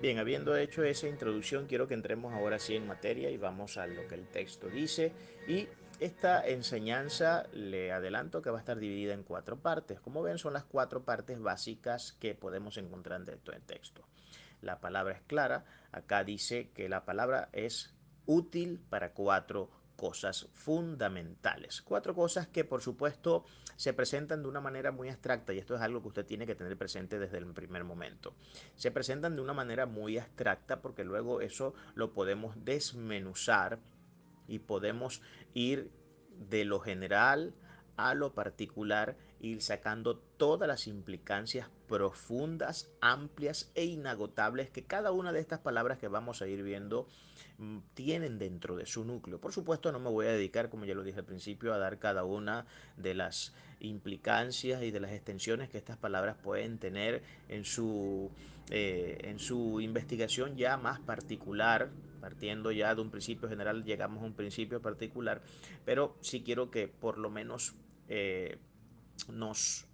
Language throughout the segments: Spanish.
Bien, habiendo hecho esa introducción, quiero que entremos ahora sí en materia y vamos a lo que el texto dice. Y esta enseñanza, le adelanto que va a estar dividida en cuatro partes. Como ven, son las cuatro partes básicas que podemos encontrar dentro del texto. La palabra es clara. Acá dice que la palabra es útil para cuatro cosas fundamentales. Cuatro cosas que por supuesto se presentan de una manera muy abstracta, y esto es algo que usted tiene que tener presente desde el primer momento. Se presentan de una manera muy abstracta porque luego eso lo podemos desmenuzar y podemos ir de lo general a lo particular, ir sacando todas las implicancias profundas, amplias e inagotables que cada una de estas palabras que vamos a ir viendo tienen dentro de su núcleo. Por supuesto, no me voy a dedicar, como ya lo dije al principio, a dar cada una de las implicancias y de las extensiones que estas palabras pueden tener en su investigación ya más particular. Partiendo ya de un principio general, llegamos a un principio particular, pero sí quiero que por lo menos eh, nos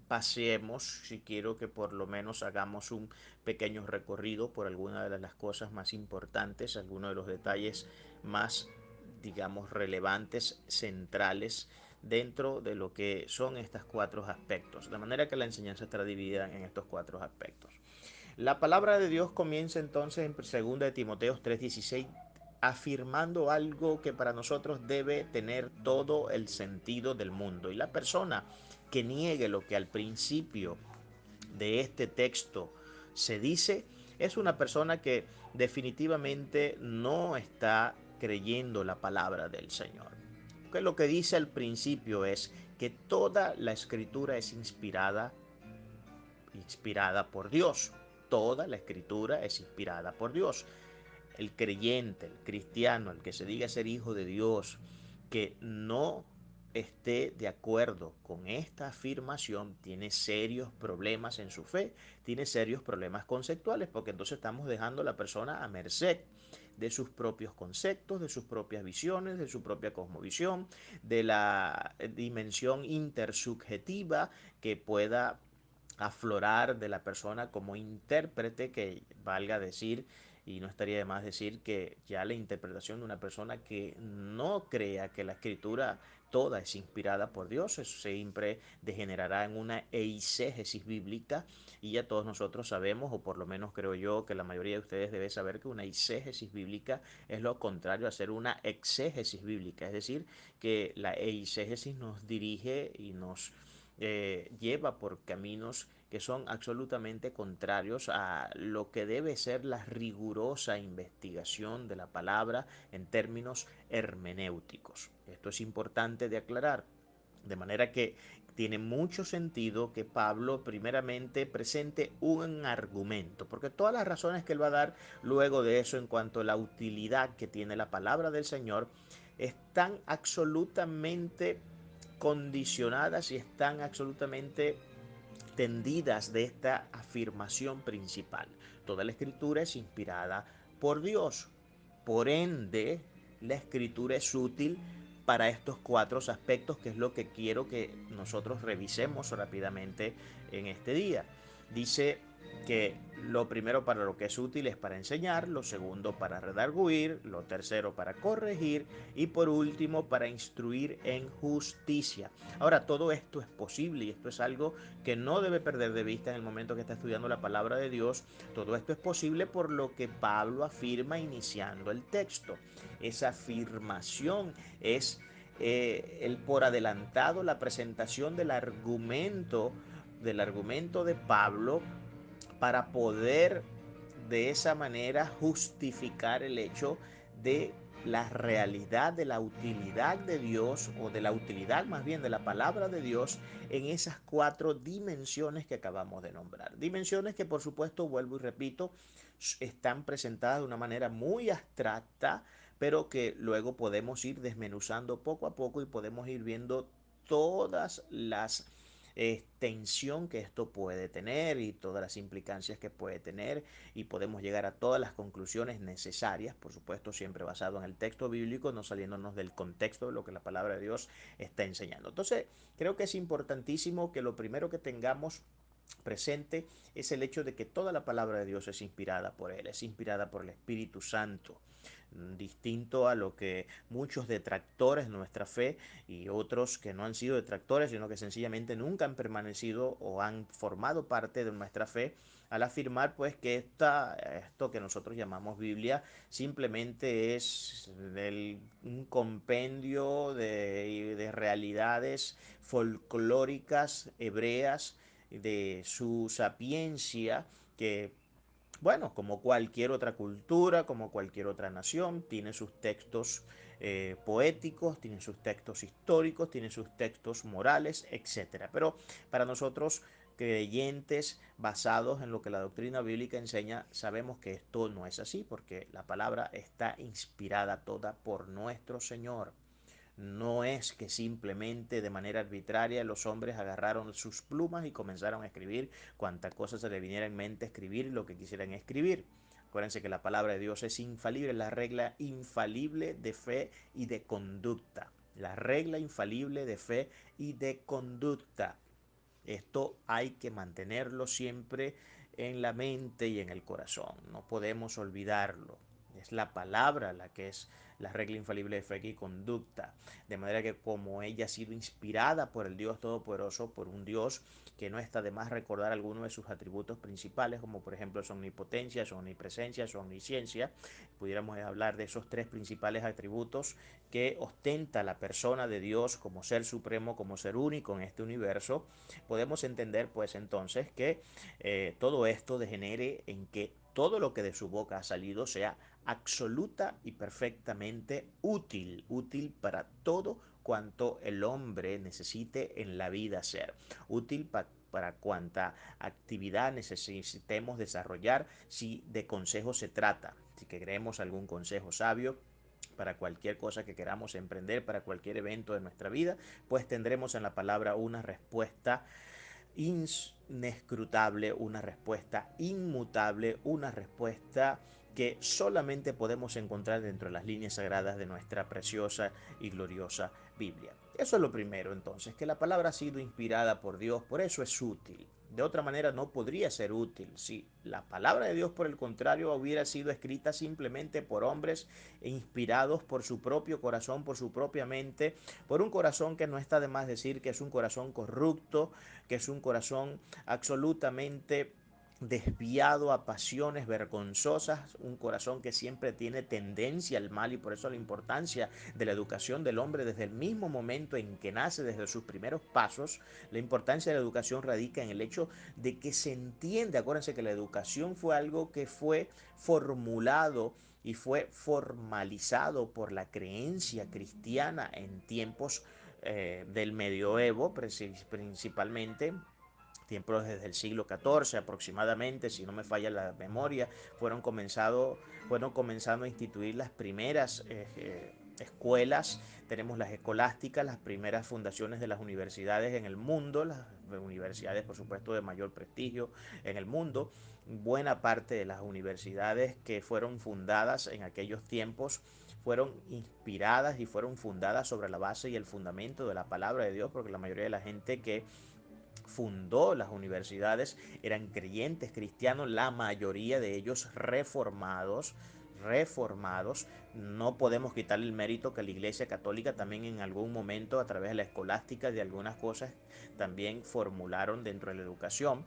paseemos, si quiero que por lo menos hagamos un pequeño recorrido por alguna de las cosas más importantes, algunos de los detalles más, digamos, relevantes, centrales dentro de lo que son estos cuatro aspectos. De manera que la enseñanza estará dividida en estos cuatro aspectos. La palabra de Dios comienza entonces en 2 de Timoteo 3:16 afirmando algo que para nosotros debe tener todo el sentido del mundo. Y la persona que niegue lo que al principio de este texto se dice es una persona que definitivamente no está creyendo la palabra del Señor. Que lo que dice al principio es que toda la escritura es inspirada por Dios. Toda la escritura es inspirada por Dios. El creyente, el cristiano, el que se diga ser hijo de Dios, que no esté de acuerdo con esta afirmación, tiene serios problemas en su fe, tiene serios problemas conceptuales, porque entonces estamos dejando a la persona a merced de sus propios conceptos, de sus propias visiones, de su propia cosmovisión, de la dimensión intersubjetiva que pueda aflorar de la persona como intérprete, que valga decir, y no estaría de más decir que ya la interpretación de una persona que no crea que la escritura toda es inspirada por Dios, eso siempre degenerará en una eisegesis bíblica, y ya todos nosotros sabemos, o por lo menos creo yo que la mayoría de ustedes debe saber, que una eisegesis bíblica es lo contrario a ser una exégesis bíblica, es decir, que la eisegesis nos dirige y nos lleva por caminos que son absolutamente contrarios a lo que debe ser la rigurosa investigación de la palabra en términos hermenéuticos. Esto es importante de aclarar. De manera que tiene mucho sentido que Pablo primeramente presente un argumento, porque todas las razones que él va a dar luego de eso en cuanto a la utilidad que tiene la palabra del Señor están absolutamente condicionadas y están absolutamente tendidas de esta afirmación principal. Toda la escritura es inspirada por Dios. Por ende, la escritura es útil para estos cuatro aspectos, que es lo que quiero que nosotros revisemos rápidamente en este día. Dice que lo primero para lo que es útil es para enseñar, lo segundo para redarguir, lo tercero para corregir y por último para instruir en justicia. Ahora, todo esto es posible y esto es algo que no debe perder de vista en el momento que está estudiando la palabra de Dios. Todo esto es posible por lo que Pablo afirma iniciando el texto. Esa afirmación es el por adelantado, la presentación del argumento de Pablo para poder de esa manera justificar el hecho de la realidad de la utilidad de Dios, o de la utilidad más bien de la palabra de Dios, en esas cuatro dimensiones que acabamos de nombrar. Dimensiones que por supuesto, vuelvo y repito, están presentadas de una manera muy abstracta, pero que luego podemos ir desmenuzando poco a poco y podemos ir viendo todas las extensión que esto puede tener y todas las implicancias que puede tener, y podemos llegar a todas las conclusiones necesarias, por supuesto siempre basado en el texto bíblico, no saliéndonos del contexto de lo que la palabra de Dios está enseñando. Entonces creo que es importantísimo que lo primero que tengamos presente es el hecho de que toda la palabra de Dios es inspirada por Él, es inspirada por el Espíritu Santo, distinto a lo que muchos detractores de nuestra fe y otros que no han sido detractores, sino que sencillamente nunca han permanecido o han formado parte de nuestra fe, al afirmar pues que esto que nosotros llamamos Biblia simplemente es un compendio de realidades folclóricas hebreas, de su sapiencia, que bueno, como cualquier otra cultura, como cualquier otra nación, tiene sus textos poéticos, tiene sus textos históricos, tiene sus textos morales, etcétera. Pero para nosotros, creyentes basados en lo que la doctrina bíblica enseña, sabemos que esto no es así, porque la palabra está inspirada toda por nuestro Señor. No es que simplemente de manera arbitraria los hombres agarraron sus plumas y comenzaron a escribir cuanta cosa se le viniera en mente escribir lo que quisieran escribir. Acuérdense que la palabra de Dios es infalible, la regla infalible de fe y de conducta. La regla infalible de fe y de conducta. Esto hay que mantenerlo siempre en la mente y en el corazón. No podemos olvidarlo. Es la palabra la que es la regla infalible de fe y conducta. De manera que como ella ha sido inspirada por el Dios Todopoderoso, por un Dios que no está de más recordar algunos de sus atributos principales, como por ejemplo su omnipotencia, su omnipresencia, su omnisciencia, pudiéramos hablar de esos tres principales atributos que ostenta la persona de Dios como ser supremo, como ser único en este universo. Podemos entender pues entonces que todo esto degenere en que todo lo que de su boca ha salido sea absoluta y perfectamente útil, útil para todo cuanto el hombre necesite en la vida ser, útil para cuanta actividad necesitemos desarrollar, si de consejo se trata, si queremos algún consejo sabio para cualquier cosa que queramos emprender, para cualquier evento de nuestra vida, pues tendremos en la palabra una respuesta inescrutable, una respuesta inmutable, una respuesta que solamente podemos encontrar dentro de las líneas sagradas de nuestra preciosa y gloriosa Biblia. Eso es lo primero entonces, que la palabra ha sido inspirada por Dios, por eso es útil. De otra manera no podría ser útil si la palabra de Dios, por el contrario, hubiera sido escrita simplemente por hombres inspirados por su propio corazón, por su propia mente, por un corazón que no está de más decir que es un corazón corrupto, que es un corazón absolutamente desviado a pasiones vergonzosas, un corazón que siempre tiene tendencia al mal, y por eso la importancia de la educación del hombre desde el mismo momento en que nace, desde sus primeros pasos. La importancia de la educación radica en el hecho de que se entiende. Acuérdense que la educación fue algo que fue formulado y fue formalizado por la creencia cristiana en tiempos del medioevo principalmente, tiempos desde el siglo XIV aproximadamente, si no me falla la memoria, fueron comenzando a instituir las primeras escuelas. Tenemos las escolásticas, las primeras fundaciones de las universidades en el mundo, las universidades por supuesto de mayor prestigio en el mundo. Buena parte de las universidades que fueron fundadas en aquellos tiempos fueron inspiradas y fueron fundadas sobre la base y el fundamento de la palabra de Dios, porque la mayoría de la gente que fundó las universidades eran creyentes cristianos, la mayoría de ellos reformados. No podemos quitarle el mérito que la Iglesia Católica también en algún momento, a través de la escolástica, de algunas cosas también formularon dentro de la educación,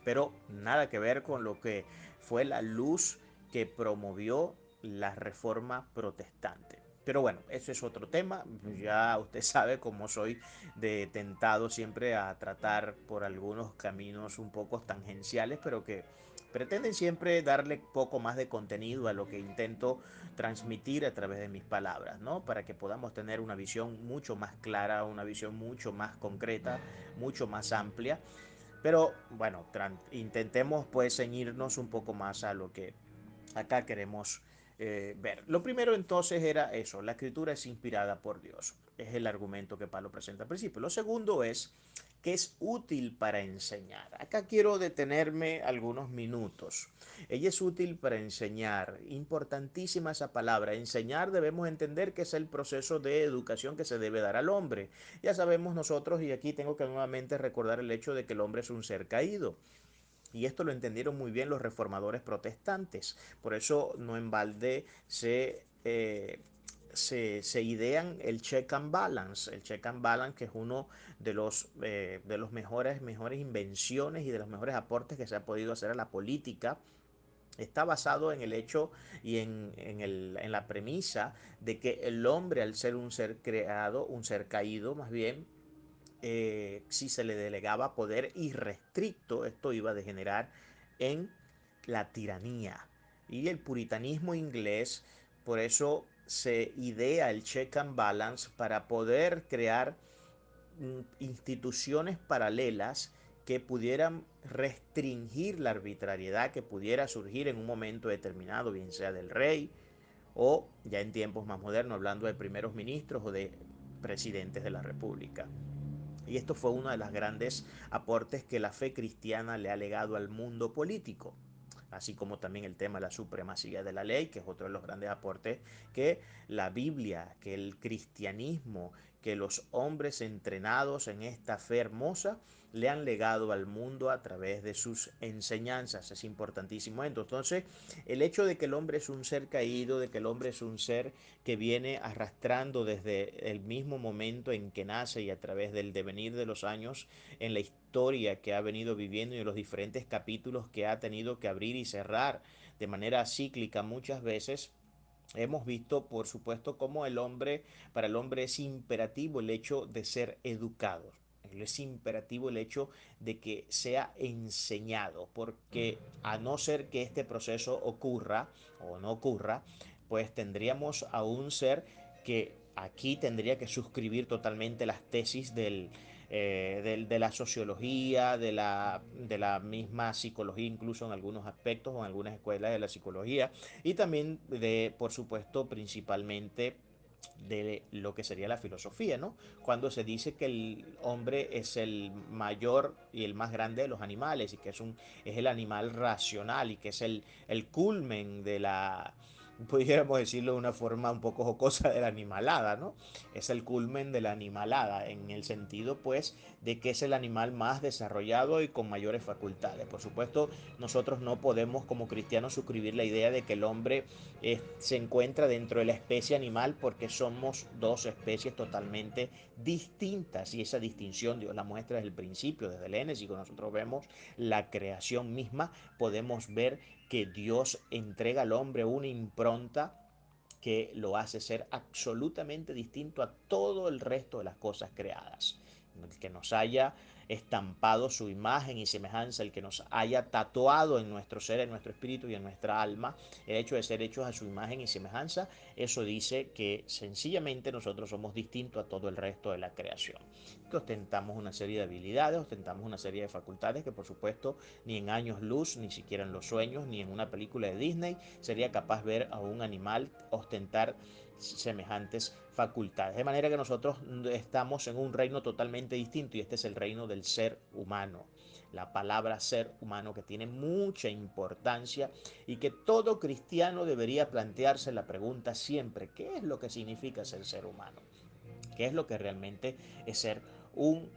pero nada que ver con lo que fue la luz que promovió la reforma protestante. Pero bueno, eso es otro tema. Ya usted sabe cómo soy de tentado siempre a tratar por algunos caminos un poco tangenciales, pero que pretenden siempre darle poco más de contenido a lo que intento transmitir a través de mis palabras, ¿no? Para que podamos tener una visión mucho más clara, una visión mucho más concreta, mucho más amplia. Pero bueno, intentemos pues ceñirnos un poco más a lo que acá queremos ver. Lo primero entonces era eso, la escritura es inspirada por Dios. Es el argumento que Pablo presenta al principio. Lo segundo es que es útil para enseñar. Acá quiero detenerme algunos minutos. Ella es útil para enseñar. Importantísima esa palabra. Enseñar debemos entender que es el proceso de educación que se debe dar al hombre. Ya sabemos nosotros, y aquí tengo que nuevamente recordar el hecho de que el hombre es un ser caído. Y esto lo entendieron muy bien los reformadores protestantes. Por eso no en balde se idean el check and balance. El check and balance, que es uno de los mejores invenciones y de los mejores aportes que se ha podido hacer a la política. Está basado en el hecho y en la premisa de que el hombre, al ser un ser creado, un ser caído más bien, si se le delegaba poder irrestricto, esto iba a degenerar en la tiranía. Y el puritanismo inglés, por eso se idea el check and balance para poder crear instituciones paralelas que pudieran restringir la arbitrariedad que pudiera surgir en un momento determinado, bien sea del rey o ya en tiempos más modernos, hablando de primeros ministros o de presidentes de la república. Y esto fue uno de los grandes aportes que la fe cristiana le ha legado al mundo político, así como también el tema de la supremacía de la ley, que es otro de los grandes aportes que la Biblia, que el cristianismo, que los hombres entrenados en esta fe hermosa le han legado al mundo a través de sus enseñanzas. Es importantísimo esto. Entonces, el hecho de que el hombre es un ser caído, de que el hombre es un ser que viene arrastrando desde el mismo momento en que nace y a través del devenir de los años en la historia que ha venido viviendo y en los diferentes capítulos que ha tenido que abrir y cerrar de manera cíclica muchas veces. Hemos visto, por supuesto, cómo para el hombre es imperativo el hecho de ser educado. Es imperativo el hecho de que sea enseñado, porque a no ser que este proceso ocurra o no ocurra, pues tendríamos a un ser que aquí tendría que suscribir totalmente las tesis de la sociología, de la misma psicología, incluso en algunos aspectos o en algunas escuelas de la psicología, y también de, por supuesto, principalmente de lo que sería la filosofía, ¿no? Cuando se dice que el hombre es el mayor y el más grande de los animales y que es el animal racional y que es el culmen de la, pudiéramos decirlo de una forma un poco jocosa, de la animalada, ¿no? Es el culmen de la animalada, en el sentido, pues, de que es el animal más desarrollado y con mayores facultades. Por supuesto, nosotros no podemos como cristianos suscribir la idea de que el hombre se encuentra dentro de la especie animal porque somos dos especies totalmente distintas y esa distinción Dios la muestra desde el principio, desde el Génesis. Cuando nosotros vemos la creación misma, podemos ver que Dios entrega al hombre una impronta que lo hace ser absolutamente distinto a todo el resto de las cosas creadas. El que nos haya estampado su imagen y semejanza, el que nos haya tatuado en nuestro ser, en nuestro espíritu y en nuestra alma, el hecho de ser hechos a su imagen y semejanza, eso dice que sencillamente nosotros somos distintos a todo el resto de la creación. Que ostentamos una serie de habilidades, ostentamos una serie de facultades que por supuesto ni en años luz, ni siquiera en los sueños, ni en una película de Disney sería capaz ver a un animal ostentar semejantes facultades. De manera que nosotros estamos en un reino totalmente distinto y este es el reino del ser humano. La palabra ser humano que tiene mucha importancia y que todo cristiano debería plantearse la pregunta siempre, ¿qué es lo que significa ser humano? ¿Qué es lo que realmente es ser un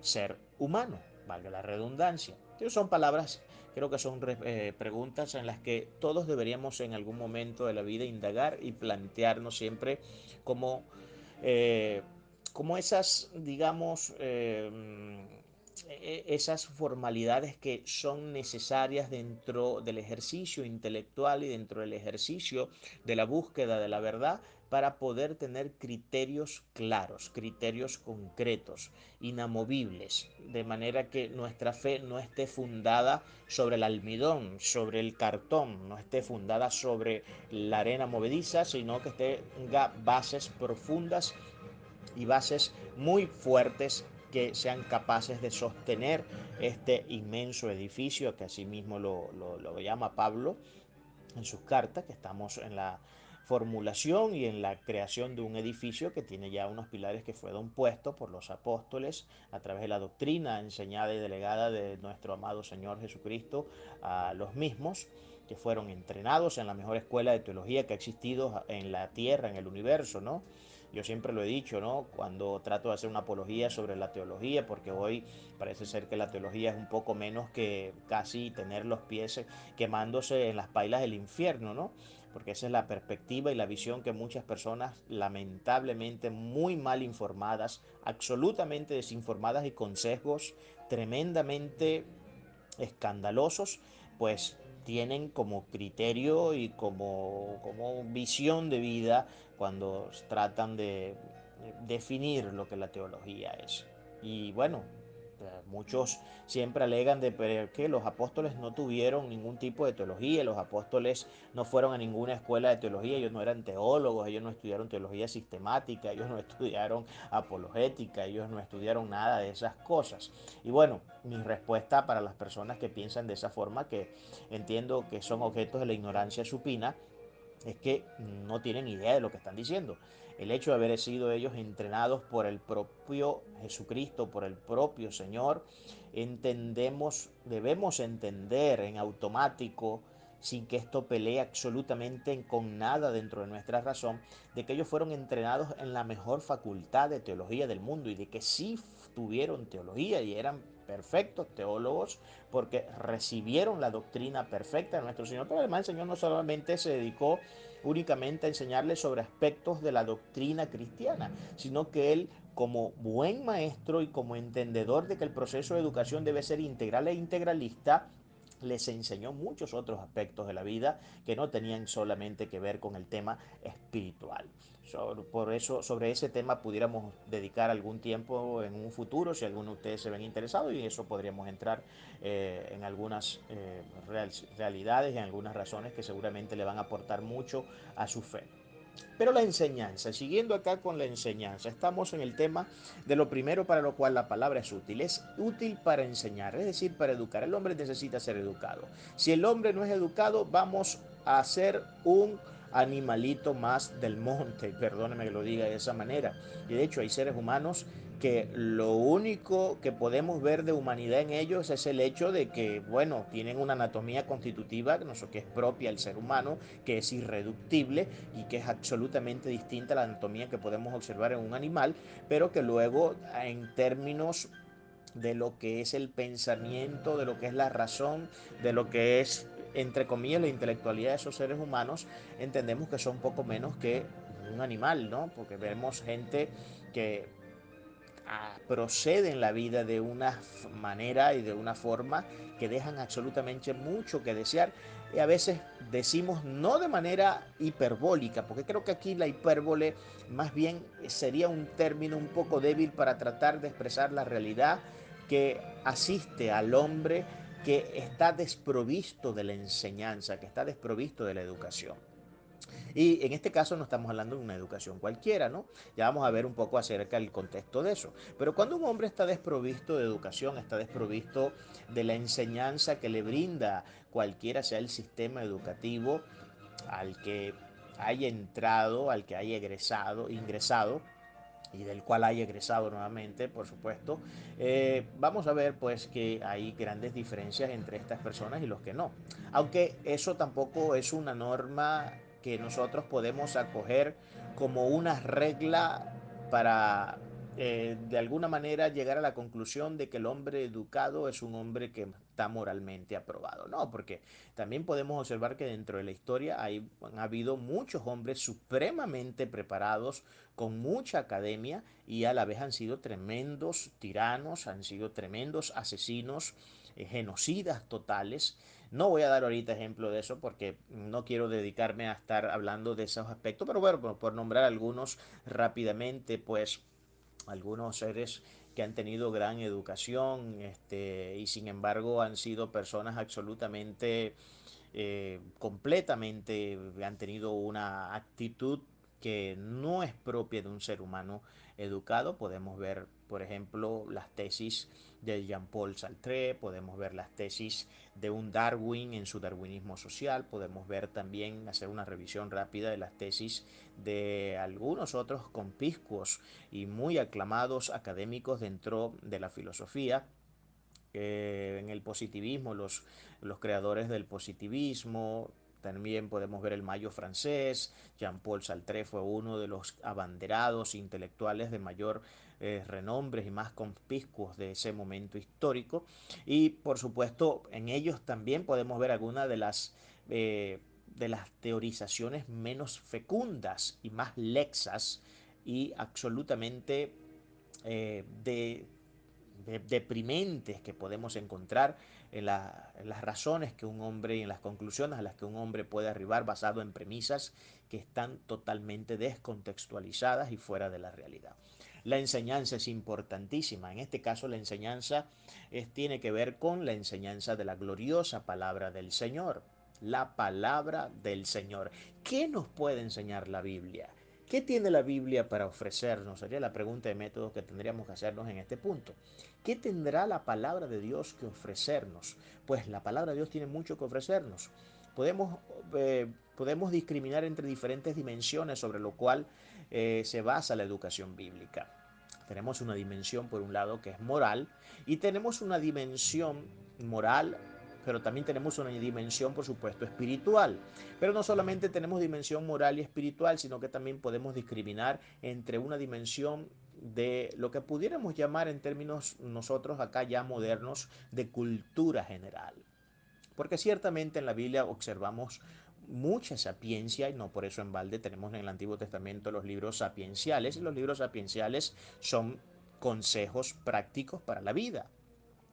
ser humano? Valga la redundancia. Entonces son palabras, creo que son preguntas en las que todos deberíamos en algún momento de la vida indagar y plantearnos siempre como, eh, como esas, digamos, esas formalidades que son necesarias dentro del ejercicio intelectual y dentro del ejercicio de la búsqueda de la verdad para poder tener criterios claros, criterios concretos, inamovibles, de manera que nuestra fe no esté fundada sobre el almidón, sobre el cartón, no esté fundada sobre la arena movediza, sino que tenga bases profundas y bases muy fuertes que sean capaces de sostener este inmenso edificio que así mismo lo llama Pablo, en sus cartas, que estamos en la formulación y en la creación de un edificio que tiene ya unos pilares que fueron puestos por los apóstoles a través de la doctrina enseñada y delegada de nuestro amado Señor Jesucristo a los mismos, que fueron entrenados en la mejor escuela de teología que ha existido en la tierra, en el universo, ¿no? Yo siempre lo he dicho, ¿no? Cuando trato de hacer una apología sobre la teología, porque hoy parece ser que la teología es un poco menos que casi tener los pies quemándose en las pailas del infierno, ¿no? Porque esa es la perspectiva y la visión que muchas personas, lamentablemente muy mal informadas, absolutamente desinformadas y con sesgos tremendamente escandalosos, pues tienen como criterio y como visión de vida cuando tratan de definir lo que la teología es. Y bueno, muchos siempre alegan de que los apóstoles no tuvieron ningún tipo de teología, los apóstoles no fueron a ninguna escuela de teología, ellos no eran teólogos, ellos no estudiaron teología sistemática, ellos no estudiaron apologética, ellos no estudiaron nada de esas cosas. Y bueno, mi respuesta para las personas que piensan de esa forma, que entiendo que son objetos de la ignorancia supina, es que no tienen idea de lo que están diciendo. El hecho de haber sido ellos entrenados por el propio Jesucristo, por el propio Señor, debemos entender en automático, sin que esto pelee absolutamente con nada dentro de nuestra razón, de que ellos fueron entrenados en la mejor facultad de teología del mundo y de que sí tuvieron teología y eran perfectos teólogos porque recibieron la doctrina perfecta de nuestro Señor. Pero además el Señor no solamente se dedicó únicamente a enseñarles sobre aspectos de la doctrina cristiana, sino que él, como buen maestro y como entendedor de que el proceso de educación debe ser integral e integralista, les enseñó muchos otros aspectos de la vida que no tenían solamente que ver con el tema espiritual. Por eso, sobre ese tema pudiéramos dedicar algún tiempo en un futuro, si alguno de ustedes se ven interesados, y eso podríamos entrar en algunas realidades y en algunas razones que seguramente le van a aportar mucho a su fe. Pero la enseñanza, siguiendo acá con la enseñanza, estamos en el tema de lo primero para lo cual la palabra es útil. Es útil para enseñar, es decir, para educar. El hombre necesita ser educado. Si el hombre no es educado, vamos a ser un animalito más del monte, perdóneme que lo diga de esa manera. Y de hecho hay seres humanos que lo único que podemos ver de humanidad en ellos es el hecho de que, bueno, tienen una anatomía constitutiva, que es propia al ser humano, que es irreductible y que es absolutamente distinta a la anatomía que podemos observar en un animal, pero que luego en términos de lo que es el pensamiento, de lo que es la razón, de lo que es, entre comillas, la intelectualidad de esos seres humanos, entendemos que son poco menos que un animal, ¿no? Porque vemos gente que procede en la vida de una manera y de una forma que dejan absolutamente mucho que desear. Y a veces decimos no de manera hiperbólica, porque creo que aquí la hipérbole más bien sería un término un poco débil para tratar de expresar la realidad que asiste al hombre que está desprovisto de la enseñanza, que está desprovisto de la educación. Y en este caso no estamos hablando de una educación cualquiera, ¿no? Ya vamos a ver un poco acerca del contexto de eso. Pero cuando un hombre está desprovisto de educación, está desprovisto de la enseñanza que le brinda cualquiera sea el sistema educativo al que haya entrado, al que haya ingresado, y del cual haya egresado nuevamente, por supuesto, vamos a ver pues que hay grandes diferencias entre estas personas y los que no. Aunque eso tampoco es una norma que nosotros podemos acoger como una regla para de alguna manera llegar a la conclusión de que el hombre educado es un hombre que está moralmente aprobado. No, porque también podemos observar que dentro de la historia han habido muchos hombres supremamente preparados, con mucha academia, y a la vez han sido tremendos tiranos, han sido tremendos asesinos, genocidas totales. No voy a dar ahorita ejemplo de eso porque no quiero dedicarme a estar hablando de esos aspectos, pero bueno, por nombrar algunos rápidamente, pues algunos seres que han tenido gran educación, y sin embargo han sido personas absolutamente, completamente, han tenido una actitud que no es propia de un ser humano educado. Podemos ver, por ejemplo, las tesis de Jean-Paul Sartre, podemos ver las tesis de un Darwin en su darwinismo social, podemos ver también, hacer una revisión rápida de las tesis de algunos otros conspicuos y muy aclamados académicos dentro de la filosofía. En el positivismo, los creadores del positivismo, también podemos ver el Mayo francés. Jean-Paul Sartre fue uno de los abanderados intelectuales de mayor renombre y más conspicuos de ese momento histórico. Y por supuesto, en ellos también podemos ver algunas de las teorizaciones menos fecundas y más lexas y absolutamente deprimentes que podemos encontrar en las razones que un hombre y en las conclusiones a las que un hombre puede arribar basado en premisas que están totalmente descontextualizadas y fuera de la realidad. La enseñanza es importantísima. En este caso la enseñanza tiene que ver con la enseñanza de la gloriosa palabra del Señor. La palabra del Señor. ¿Qué nos puede enseñar la Biblia? ¿Qué tiene la Biblia para ofrecernos? Sería la pregunta de método que tendríamos que hacernos en este punto. ¿Qué tendrá la palabra de Dios que ofrecernos? Pues la palabra de Dios tiene mucho que ofrecernos. Podemos, podemos discriminar entre diferentes dimensiones sobre lo cual se basa la educación bíblica. Tenemos una dimensión, por un lado, que es moral, y tenemos una dimensión moral, pero también tenemos una dimensión, por supuesto, espiritual. Pero no solamente tenemos dimensión moral y espiritual, sino que también podemos discriminar entre una dimensión de lo que pudiéramos llamar en términos nosotros acá ya modernos de cultura general. Porque ciertamente en la Biblia observamos mucha sapiencia y no por eso en balde tenemos en el Antiguo Testamento los libros sapienciales y los libros sapienciales son consejos prácticos para la vida,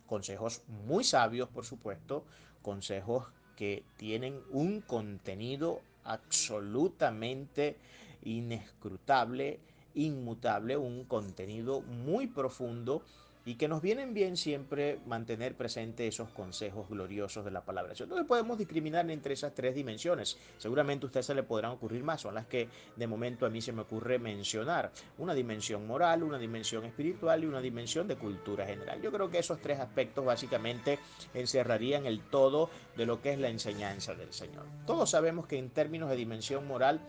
consejos muy sabios por supuesto, consejos que tienen un contenido absolutamente inescrutable, inmutable, un contenido muy profundo y que nos vienen bien siempre mantener presente esos consejos gloriosos de la palabra. Entonces podemos discriminar entre esas tres dimensiones. Seguramente a usted se le podrán ocurrir más, son las que de momento a mí se me ocurre mencionar. Una dimensión moral, una dimensión espiritual y una dimensión de cultura general. Yo creo que esos tres aspectos básicamente encerrarían el todo de lo que es la enseñanza del Señor. Todos sabemos que en términos de dimensión moral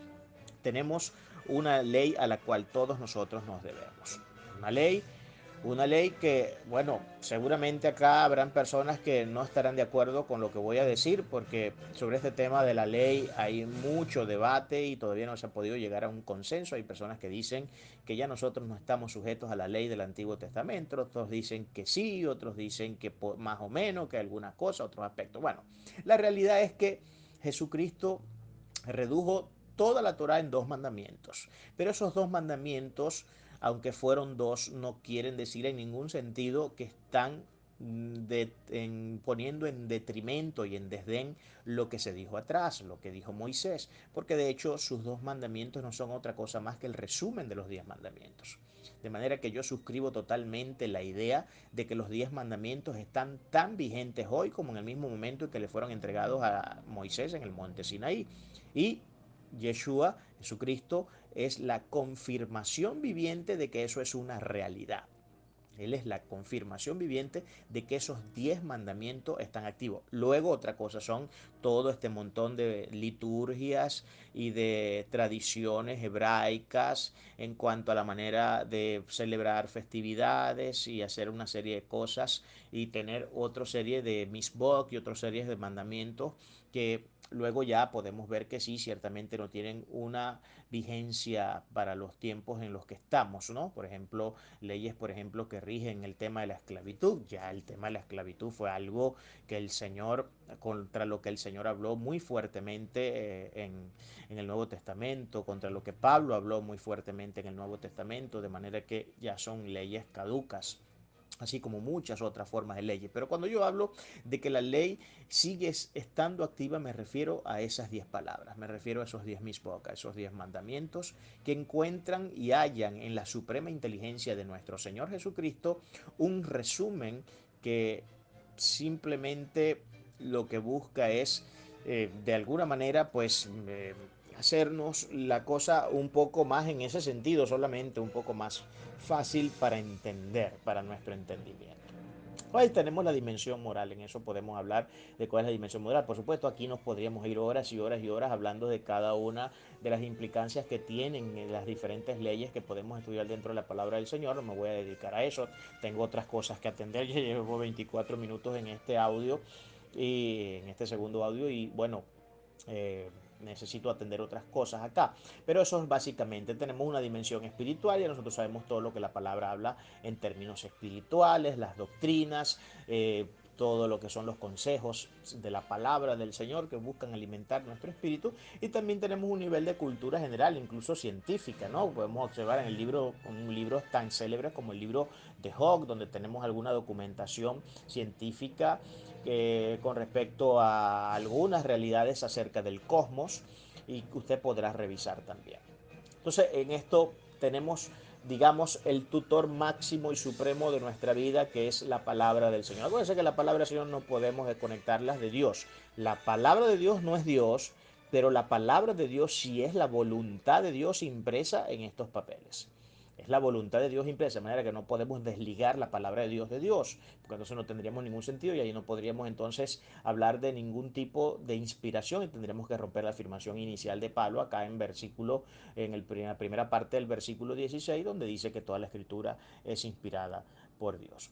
tenemos una ley a la cual todos nosotros nos debemos. Una ley que, bueno, seguramente acá habrán personas que no estarán de acuerdo con lo que voy a decir, porque sobre este tema de la ley hay mucho debate y todavía no se ha podido llegar a un consenso. Hay personas que dicen que ya nosotros no estamos sujetos a la ley del Antiguo Testamento, otros dicen que sí, otros dicen que más o menos, que algunas cosas, otros aspectos. Bueno, la realidad es que Jesucristo redujo toda la Torá en dos mandamientos, pero esos dos mandamientos, aunque fueron dos, no quieren decir en ningún sentido que están poniendo en detrimento y en desdén lo que se dijo atrás, lo que dijo Moisés, porque de hecho sus dos mandamientos no son otra cosa más que el resumen de los 10 mandamientos. De manera que yo suscribo totalmente la idea de que los 10 mandamientos están tan vigentes hoy como en el mismo momento en que le fueron entregados a Moisés en el monte Sinaí. Y Yeshua, Jesucristo, es la confirmación viviente de que eso es una realidad. Él es la confirmación viviente de que esos 10 mandamientos están activos. Luego otra cosa son todo este montón de liturgias y de tradiciones hebraicas en cuanto a la manera de celebrar festividades y hacer una serie de cosas y tener otra serie de misbok y otras series de mandamientos que luego ya podemos ver que sí, ciertamente no tienen una vigencia para los tiempos en los que estamos, ¿no? Por ejemplo, leyes, por ejemplo, que rigen el tema de la esclavitud. Ya el tema de la esclavitud fue algo que el Señor, contra lo que el Señor habló muy fuertemente en el Nuevo Testamento, contra lo que Pablo habló muy fuertemente en el Nuevo Testamento, de manera que ya son leyes caducas, así como muchas otras formas de leyes. Pero cuando yo hablo de que la ley sigue estando activa, me refiero a esas 10 palabras, me refiero a esos 10 a esos 10 mandamientos que encuentran y hallan en la suprema inteligencia de nuestro Señor Jesucristo un resumen que simplemente lo que busca es, de alguna manera, pues hacernos la cosa un poco más en ese sentido, solamente un poco más fácil para entender, para nuestro entendimiento. Ahí tenemos la dimensión moral, en eso podemos hablar de cuál es la dimensión moral. Por supuesto, aquí nos podríamos ir horas y horas y horas hablando de cada una de las implicancias que tienen las diferentes leyes que podemos estudiar dentro de la palabra del Señor. No me voy a dedicar a eso, tengo otras cosas que atender. Ya llevo 24 minutos en este audio y en este segundo audio y bueno, necesito atender otras cosas acá. Pero eso es básicamente, tenemos una dimensión espiritual y nosotros sabemos todo lo que la palabra habla en términos espirituales, las doctrinas, todo lo que son los consejos de la palabra del Señor que buscan alimentar nuestro espíritu. Y también tenemos un nivel de cultura general, incluso científica, ¿no? Podemos observar en el libro, un libro tan célebre como el libro de Hogg, donde tenemos alguna documentación científica con respecto a algunas realidades acerca del cosmos y que usted podrá revisar también. Entonces, en esto tenemos, digamos, el tutor máximo y supremo de nuestra vida, que es la palabra del Señor. Acuérdense que la palabra del Señor no podemos desconectarlas de Dios. La palabra de Dios no es Dios, pero la palabra de Dios sí es la voluntad de Dios impresa en estos papeles. Es la voluntad de Dios impresa, de manera que no podemos desligar la palabra de Dios, porque entonces no tendríamos ningún sentido y ahí no podríamos entonces hablar de ningún tipo de inspiración y tendríamos que romper la afirmación inicial de Pablo acá en la primera parte del versículo 16, donde dice que toda la escritura es inspirada por Dios.